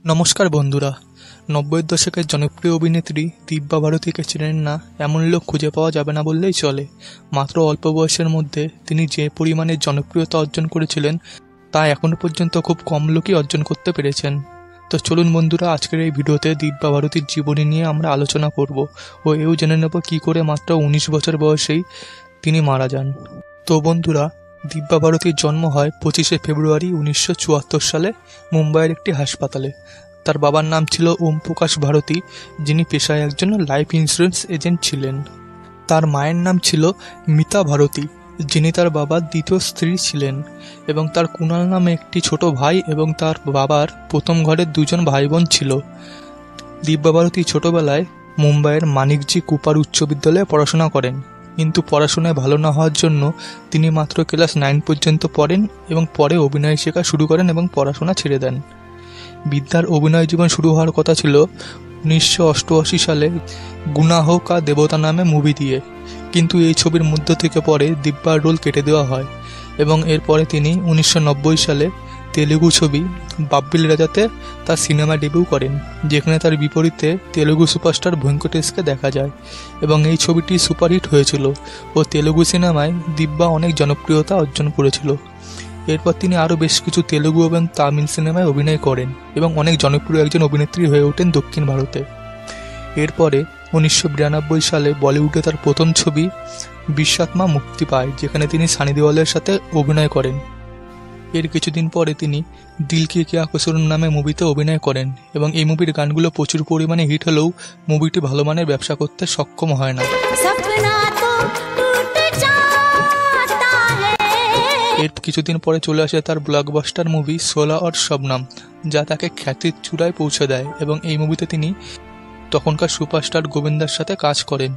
নমস্কার বন্ধুরা। 90-এর দশকের জনপ্রিয় অভিনেত্রী দিব্যা ভারতীকে চেনেন না এমন লোক খুঁজে পাওয়া যাবে না বললেই চলে। মাত্র অল্প বয়সের মধ্যে তিনি যে পরিমাণে জনপ্রিয়তা অর্জন করেছিলেন তা এখনও পর্যন্ত খুব কম লোকই অর্জন করতে পেরেছেন। তো চলুন বন্ধুরা, আজকের এই ভিডিওতে দিব্যা ভারতীর জীবনী নিয়ে আমরা আলোচনা করব ও এও জেনে নেব কী করে মাত্র 19 বছর বয়সেই তিনি মারা যান। তো বন্ধুরা, দিব্যা ভারতীর জন্ম হয় 25শে ফেব্রুয়ারি 1974 সালে মুম্বাইয়ের একটি হাসপাতালে। তার বাবার নাম ছিল ওম প্রকাশ ভারতী, যিনি পেশায় একজন লাইফ ইন্স্যুরেন্স এজেন্ট ছিলেন। তার মায়ের নাম ছিল মিতা ভারতী, যিনি তার বাবার দ্বিতীয় স্ত্রী ছিলেন, এবং তার কুণাল নামে একটি ছোট ভাই এবং তার বাবার প্রথম ঘরের দুজন ভাই বোন ছিল। দিব্যা ভারতী ছোটবেলায় মুম্বাইয়ের মানিকজি কুপার উচ্চ বিদ্যালয়ে পড়াশোনা করেন, কিন্তু পড়াশোনায় ভালো না হওয়ার জন্য তিনি মাত্র ক্লাস 9 পর্যন্ত পড়েন এবং পরে অভিনয় শেখা শুরু করেন এবং পড়াশোনা ছেড়ে দেন। বিদ্যার অভিনয় জীবন শুরু হওয়ার কথা ছিল 1988 সালে গুনাহ কা দেবতা নামে মুভি দিয়ে, কিন্তু এই ছবির মধ্য থেকে পরে দিব্যার রোল কেটে দেওয়া হয় এবং এরপরে তিনি 1990 সালে তেলুগু ছবি বাব্বিল রাজাতে তার সিনেমা ডেবিউ করেন, যেখানে তার বিপরীতে তেলুগু সুপারস্টার ভেঙ্কটেশকে দেখা যায় এবং এই ছবিটি সুপারহিট হয়েছিল ও তেলুগু সিনেমায় দিব্যা অনেক জনপ্রিয়তা অর্জন করেছিল। এরপর তিনি আরও বেশ কিছু তেলুগু এবং তামিল সিনেমায় অভিনয় করেন এবং অনেক জনপ্রিয় একজন অভিনেত্রী হয়ে ওঠেন দক্ষিণ ভারতে। এরপরে 1992 সালে বলিউডে তার প্রথম ছবি বিশ্বাত্মা মুক্তি পায়, যেখানে তিনি সানি দেওয়ালের সাথে অভিনয় করেন। এর কিছুদিন পরে তিনি দিল কি কিয়া কসুর নামে মুভিতে অভিনয় করেন এবং এই মুভির গানগুলো প্রচুর পরিমাণে হিট হলেও মুভিটি ভালো মানের ব্যবসা করতে সক্ষম হয় না। এর কিছুদিন পরে চলে আসে তার ব্লকবাস্টার মুভি শোলা और শবনম, যা তাকে খ্যাতির চূড়ায় পৌঁছে দেয় এবং এই মুভিতে তিনি তখনকার সুপারস্টার গোবিন্দার সাথে কাজ করেন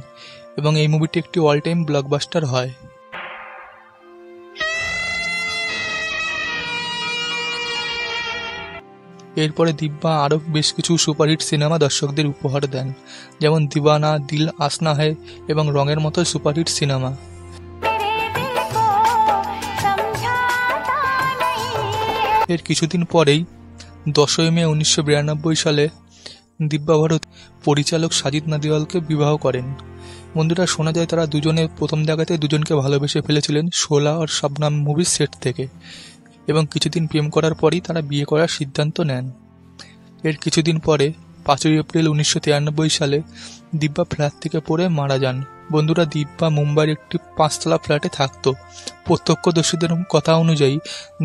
এবং এই মুভিটি একটি অল টাইম ব্লকবাস্টার হয়। এরপরে দিব্যা আরও বেশ কিছু সুপারহিট সিনেমা দর্শকদের উপহার দেন, যেমন দিওয়ানা, দিল আশনা হ্যায় এবং রঙের মতো সুপারহিট সিনেমা। এর কিছুদিন পরেই 10ই মে 1992 সালে দিব্যা ভারতী পরিচালক সাজিদ নাদিয়ালকে বিবাহ করেন। বন্ধুরা, শোনা যায় তারা দুজনে প্রথম দেখাতে দুজনকে ভালোবেসে ফেলেছিলেন শোলা और শবনম মুভির সেট থেকে এবং কিছুদিন প্রেম করার পরই তারা বিয়ে করার সিদ্ধান্ত নেন। এর কিছুদিন পরে 5ই এপ্রিল 1993 সালে দিব্যা ফ্ল্যাট থেকে পড়ে মারা যান। বন্ধুরা, দিব্যা মুম্বাইয়ের একটি 5তলা ফ্ল্যাটে থাকতো। প্রত্যক্ষদর্শীদের কথা অনুযায়ী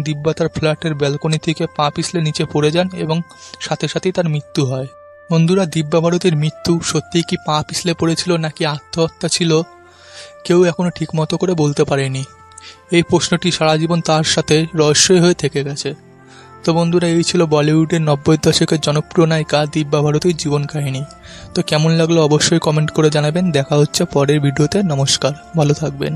দিব্যা তার ফ্ল্যাটের ব্যালকনি থেকে পা পিছলে নিচে পড়ে যান এবং সাথে সাথেই তার মৃত্যু হয়। বন্ধুরা, দিব্যা ভারতীর মৃত্যু সত্যিই কি পা পিছলে পড়েছিল নাকি আত্মহত্যা ছিল, কেউ এখনো ঠিক মতো করে বলতে পারেনি। এই প্রশ্নটি সারা জীবন তার সাথে রহস্যই হয়ে থেকে গেছে। তো বন্ধুরা, এই ছিল বলিউডের 90-এর দশকের জনপ্রিয় নায়িকা দিব্যা ভারতীর জীবন কাহিনী। তো কেমন লাগলো অবশ্যই কমেন্ট করে জানাবেন। দেখা হচ্ছে পরের ভিডিওতে। নমস্কার, ভালো থাকবেন।